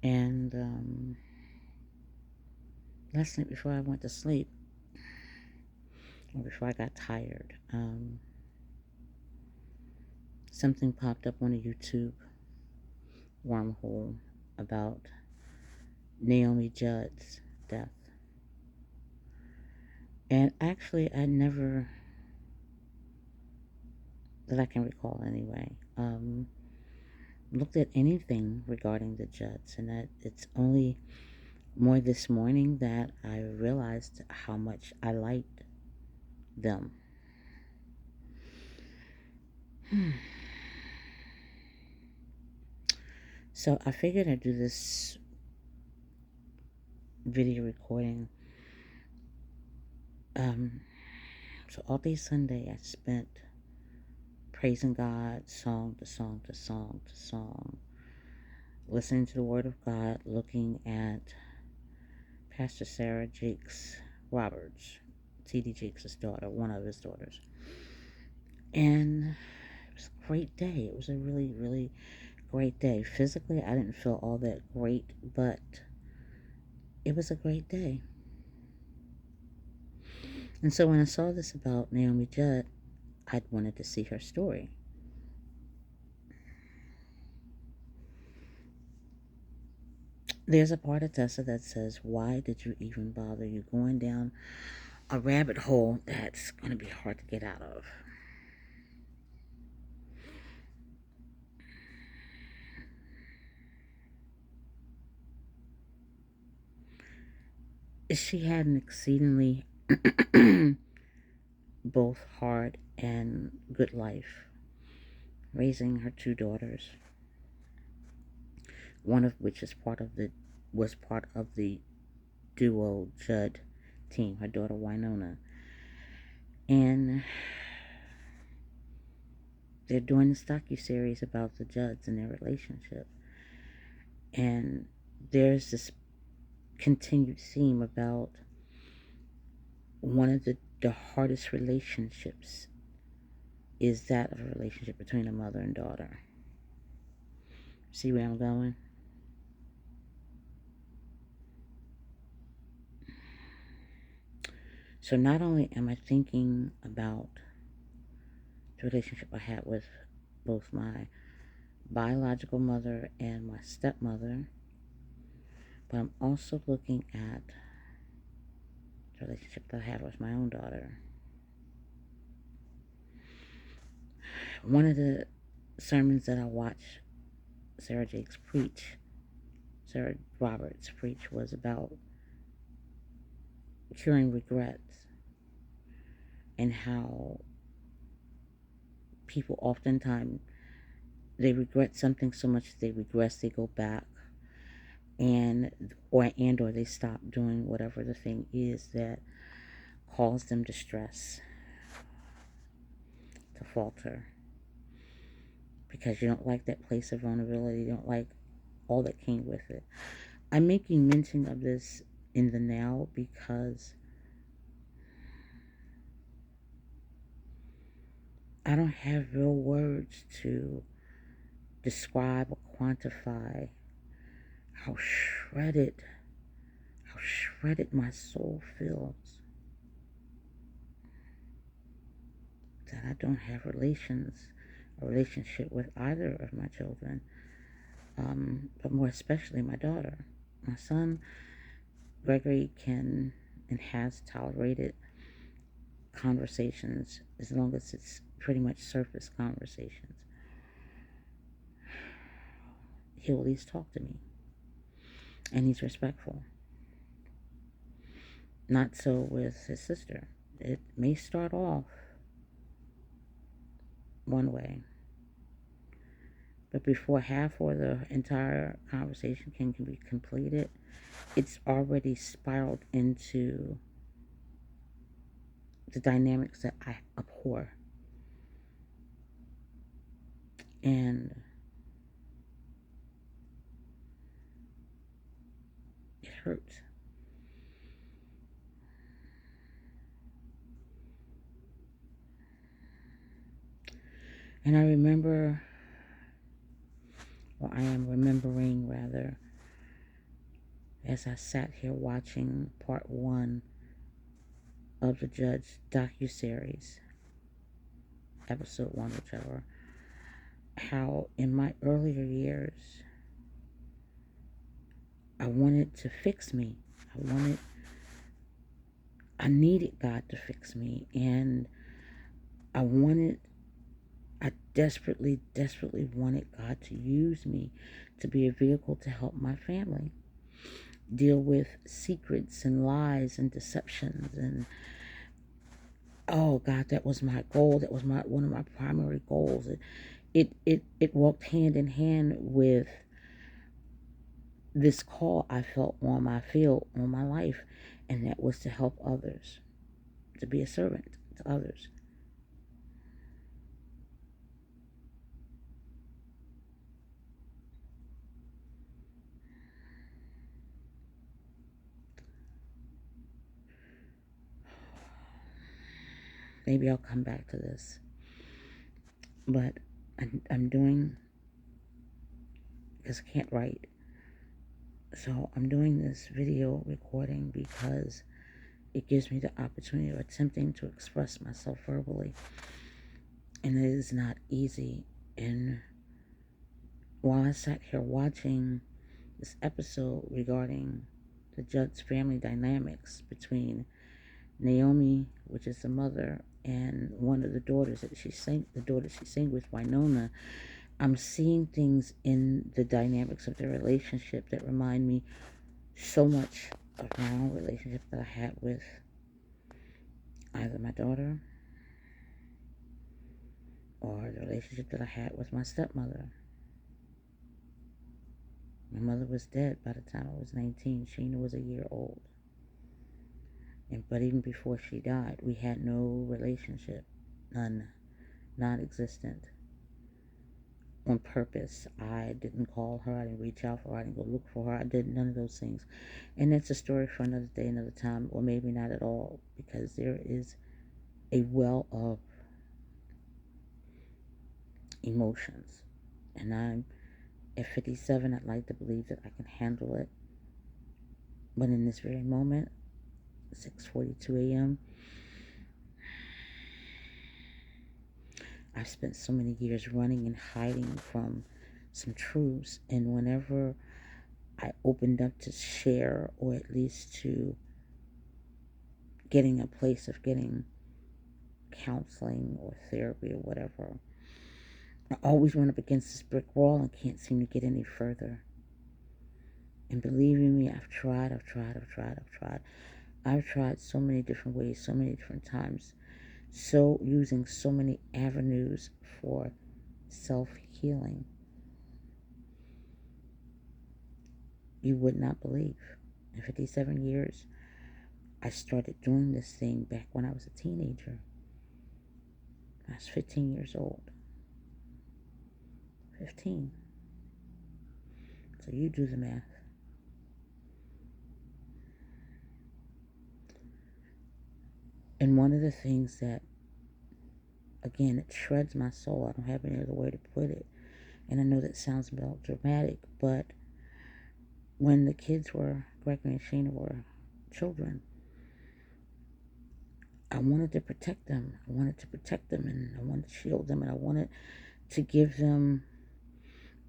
And last night before I went to sleep, or before I got tired, something popped up on a YouTube wormhole about Naomi Judd's death. And actually, I never, that I can recall anyway, looked at anything regarding the Judds, and that it's only more this morning that I realized how much I liked them. So I figured I'd do this video recording. So all day Sunday I spent praising God, song to song to song to song, listening to the Word of God, looking at Pastor Sarah Jakes Roberts, T.D. Jakes' daughter, one of his daughters. And it was a great day. It was a really, really great day. Physically, I didn't feel all that great, but it was a great day. And so when I saw this about Naomi Judd, I wanted to see her story. There's a part of Tessa that says, why did you even bother? You're going down a rabbit hole that's going to be hard to get out of. She had an exceedingly both hard and good life, raising her two daughters, one of which was part of the duo Judd team, her daughter Winona. And they're doing this docuseries about the Judds and their relationship. And there's this continued theme about one of the hardest relationships is that of a relationship between a mother and daughter. See where I'm going? So not only am I thinking about the relationship I had with both my biological mother and my stepmother, but I'm also looking at the relationship that I had with my own daughter. One of the sermons that I watched Sarah Roberts preach, was about curing regrets, and how people oftentimes, they regret something so much they regress, they go back or they stop doing whatever the thing is that caused them distress, to falter, because you don't like that place of vulnerability, you don't like all that came with it. I'm making mention of this in the now because I don't have real words to describe or quantify how shredded my soul feels that I don't have a relationship with either of my children, but more especially my daughter. My son, Gregory, can and has tolerated conversations as long as it's pretty much surface conversations. He'll at least talk to me, and he's respectful. Not so with his sister. It may start off one way, but before half or the entire conversation can be completed, it's already spiraled into the dynamics that I abhor. And it hurts. And I am remembering rather, as I sat here watching part one of the Judge docuseries, episode one, whichever, how in my earlier years I wanted to fix me. I needed God to fix me, and I desperately, desperately wanted God to use me to be a vehicle to help my family deal with secrets and lies and deceptions. And oh God, that was my goal. That was one of my primary goals. It walked hand in hand with this call I felt on my field, on my life, and that was to help others, to be a servant to others. Maybe I'll come back to this, but I'm doing, because I can't write, so I'm doing this video recording because it gives me the opportunity of attempting to express myself verbally, and it is not easy. And while I sat here watching this episode regarding the Judge family dynamics between Naomi, which is the mother, and one of the daughters that the daughter she sang with, Winona, I'm seeing things in the dynamics of their relationship that remind me so much of my own relationship that I had with either my daughter or the relationship that I had with my stepmother. My mother was dead by the time I was 19. Sheena was a year old. But even before she died, we had no relationship. None. Non-existent. On purpose. I didn't call her. I didn't reach out for her. I didn't go look for her. I did none of those things. And that's a story for another day, another time, or maybe not at all, because there is a well of emotions. And I'm at 57. I'd like to believe that I can handle it. But in this very moment, 6:42 a.m., I've spent so many years running and hiding from some truths. And whenever I opened up to share, or at least to getting a place of getting counseling or therapy or whatever, I always run up against this brick wall and can't seem to get any further. And believing me, I've tried. I've tried so many different ways, so many different times, so using so many avenues for self-healing. You would not believe. In 57 years, I started doing this thing back when I was a teenager. I was 15 years old. 15. So you do the math. And one of the things that, again, it shreds my soul. I don't have any other way to put it. And I know that sounds melodramatic, but when the kids were, Gregory and Sheena were children, I wanted to protect them. I wanted to protect them, and I wanted to shield them, and I wanted to give them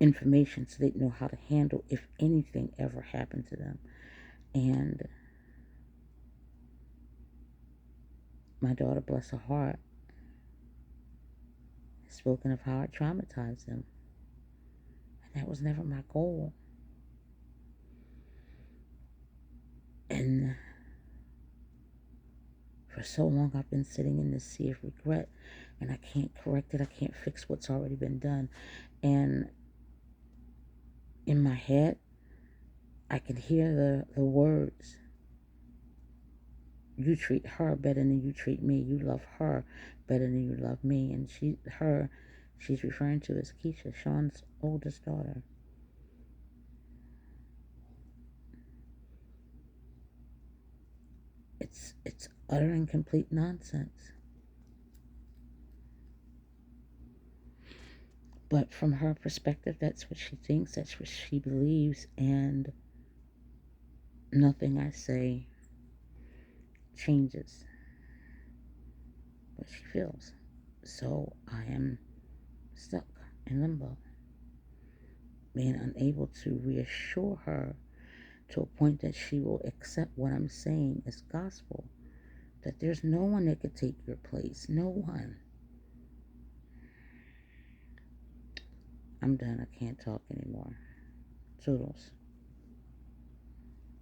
information so they'd know how to handle if anything ever happened to them. And my daughter, bless her heart, has spoken of how I traumatized them. And that was never my goal. And for so long, I've been sitting in this sea of regret, and I can't correct it. I can't fix what's already been done. And in my head, I can hear the words. You treat her better than you treat me. You love her better than you love me. And she's referring to as Keisha, Sean's oldest daughter. It's utter and complete nonsense. But from her perspective, that's what she thinks, that's what she believes, and Nothing I say changes what she feels. So I am stuck in limbo, being unable to reassure her to a point that she will accept what I'm saying as gospel. That there's no one that could take your place. No one. I'm done. I can't talk anymore. Toodles.